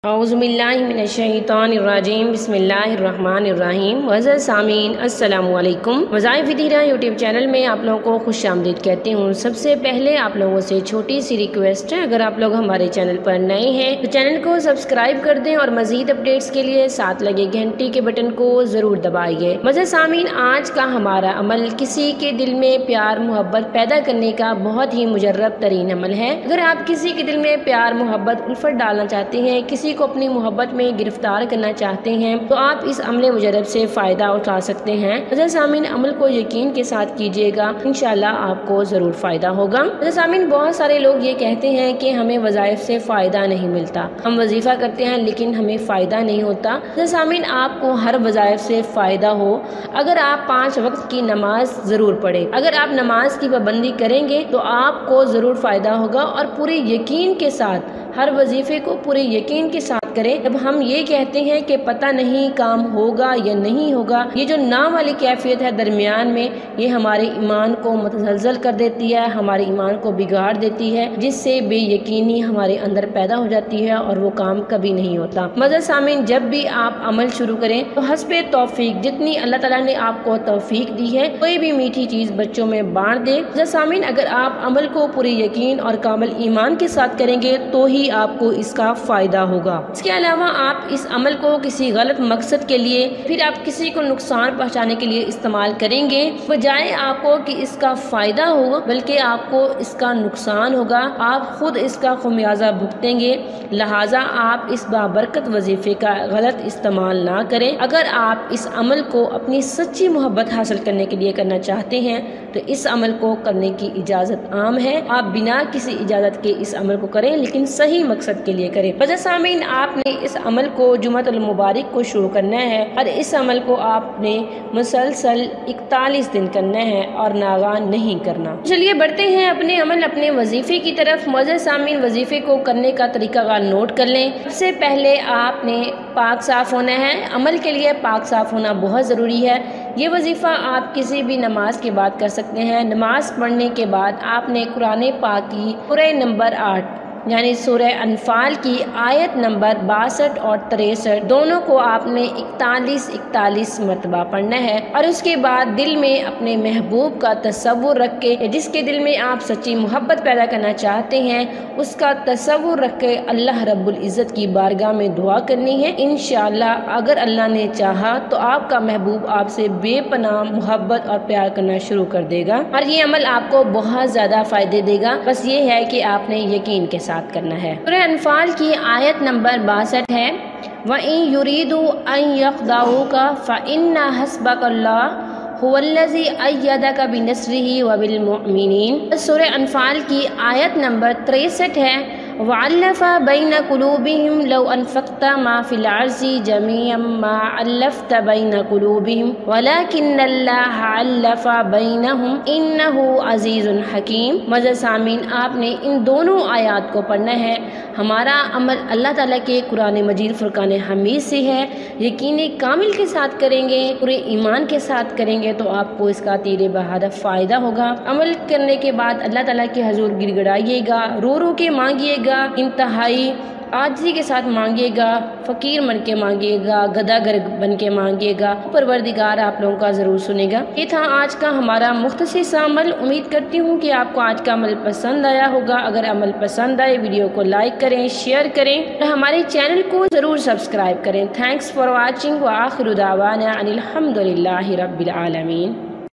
اعوذ باللہ من الشیطان الرجیم بسم اللہ الرحمن الرحیم معزز سامعین السلام علیکم۔ وظائف ودیرہ یوٹیوب چینل میں آپ لوگوں کو خوش آمدید کہتی ہوں۔ سب سے پہلے آپ لوگوں سے چھوٹی سی ریکویسٹ ہے، اگر آپ لوگ ہمارے چینل پر نئے ہیں تو چینل کو سبسکرائب کر دیں اور مزید اپڈیٹس کے لیے ساتھ لگے گھنٹی کے بٹن کو ضرور دبائیے۔ معزز سامعین، آج کا ہمارا عمل کسی کے دل میں پیار محبت پیدا کرنے کا بہت ہی مجرب ترین عمل ہے۔ اگر آپ کسی کے دل میں پیار محبت الفت ڈالنا چاہتے ہیں، کسی کو اپنی محبت میں گرفتار کرنا چاہتے ہیں، تو آپ اس عمل مجرب سے فائدہ اٹھا سکتے ہیں۔ معزز سامعین، عمل کو یقین کے ساتھ کیجیے گا، انشاءاللہ آپ کو ضرور فائدہ ہوگا۔ معزز سامعین، بہت سارے لوگ یہ کہتے ہیں کہ ہمیں وظائف سے فائدہ نہیں ملتا، ہم وظیفہ کرتے ہیں لیکن ہمیں فائدہ نہیں ہوتا۔ معزز سامعین، آپ کو ہر وظائف سے فائدہ ہو اگر آپ 5 وقت کی نماز ضرور پڑھیں۔ اگر آپ نماز کی پابندی کریں گے تو آپ کو ضرور فائدہ ہوگا، اور پورے یقین کے ساتھ ہر وظیفے کو پورے یقین کے ساتھ کریں۔ جب ہم یہ کہتے ہیں کہ پتہ نہیں کام ہوگا یا نہیں ہوگا، یہ جو نا والی کیفیت ہے درمیان میں، یہ ہمارے ایمان کو متزلزل کر دیتی ہے، ہمارے ایمان کو بگاڑ دیتی ہے، جس سے بے یقینی ہمارے اندر پیدا ہو جاتی ہے اور وہ کام کبھی نہیں ہوتا۔ معزز سامعین، جب بھی آپ عمل شروع کریں تو حسب توفیق جتنی اللہ تعالیٰ نے آپ کو توفیق دی ہے، کوئی بھی میٹھی چیز بچوں میں بانٹ دیں۔ معزز سامعین، اگر آپ عمل کو پورے یقین اور کامل ایمان کے ساتھ کریں گے تو ہی آپ کو اس کا فائدہ ہوگا۔ اس کے علاوہ آپ اس عمل کو کسی غلط مقصد کے لیے، پھر آپ کسی کو نقصان پہنچانے کے لیے استعمال کریں گے، بجائے آپ کو کہ اس کا فائدہ ہو بلکہ آپ کو اس کا نقصان ہوگا، آپ خود اس کا خمیازہ بھگتیں گے۔ لہٰذا آپ اس بابرکت وظیفے کا غلط استعمال نہ کریں۔ اگر آپ اس عمل کو اپنی سچی محبت حاصل کرنے کے لیے کرنا چاہتے ہیں تو اس عمل کو کرنے کی اجازت عام ہے۔ آپ بنا کسی اجازت کے اس عمل کو کریں لیکن صحیح مقصد کے لیے کریں۔ معزز سامعین، آپ نے اس عمل کو جمعۃ المبارک کو شروع کرنا ہے، اور اس عمل کو آپ نے مسلسل 41 دن کرنا ہے اور ناغان نہیں کرنا۔ چلیے بڑھتے ہیں اپنے عمل اپنے وظیفے کی طرف۔ معزز سامعین، وظیفے کو کرنے کا طریقہ کار نوٹ کر لیں۔ سب سے پہلے آپ نے پاک صاف ہونا ہے۔ عمل کے لیے پاک صاف ہونا بہت ضروری ہے۔ یہ وظیفہ آپ کسی بھی نماز کے بعد کر سکتے ہیں۔ نماز پڑھنے کے بعد آپ نے قرآن پاک کی سورہ نمبر 8 یعنی سورہ انفال کی آیت نمبر 62 اور 63 دونوں کو آپ نے 41 مرتبہ پڑھنا ہے، اور اس کے بعد دل میں اپنے محبوب کا تصور رکھ کے، جس کے دل میں آپ سچی محبت پیدا کرنا چاہتے ہیں، اس کا تصور رکھ کے اللہ رب العزت کی بارگاہ میں دعا کرنی ہے۔ انشاءاللہ اگر اللہ نے چاہا تو آپ کا محبوب آپ سے بے پناہ محبت اور پیار کرنا شروع کر دے گا، اور یہ عمل آپ کو بہت زیادہ فائدے دے گا۔ بس یہ ہے کہ آپ نے یقین کے ساتھ کرنا ہے۔ سورہ انفال کی آیت نمبر 62 ہے، وَإِن يُرِيدُوا أَن يَخْدَعُوكَ فَإِنَّ حَسْبَكَ اللَّهُ هُوَ الَّذِي أَيَّدَكَ بِنَصْرِهِ وَبِالْمُؤْمِنِينَ۔ سورہ انفال کی آیت نمبر 63 ہے، وَأَلَّفَ بَيْنَ قُلُوبِهِمْ لَوْ أَنفَقْتَ مَا فِي الْأَرْضِ جَمِيعًا مَا أَلَّفْتَ بَيْنَ قُلُوبِهِمْ وَلَكِنَّ اللَّهَ أَلَّفَ بَيْنَهُمْ إِنَّهُ عَزِيزٌ حَكِيمٌ۔ معزز سامعین، آپ نے ان دونوں آیات کو پڑھنا ہے۔ ہمارا عمل اللہ تعالیٰ کے قرآن مجید فرقان حمید سے ہے۔ یقین کامل کے ساتھ کریں گے، پورے ایمان کے ساتھ کریں گے تو آپ کو اس کا تیر بہادر فائدہ ہوگا۔ عمل کرنے کے بعد اللہ تعالیٰ کے حضور گڑ گڑائیے گا، رو رو کے مانگیے گا، انتہائی عاجزی کے ساتھ مانگیے گا، فقیر بن کے مانگیے گا، گدا گر بن کے مانگیے گا، پروردگار آپ لوگوں کا ضرور سنے گا۔ یہ تھا آج کا ہمارا مختصر سا عمل۔ امید کرتی ہوں کہ آپ کو آج کا عمل پسند آیا ہوگا۔ اگر عمل پسند آئے ویڈیو کو لائک کریں، شیئر کریں اور ہمارے چینل کو ضرور سبسکرائب کریں۔ تھینکس فار واچنگ، وآخر دعوانا ان الحمد للہ رب العالمین۔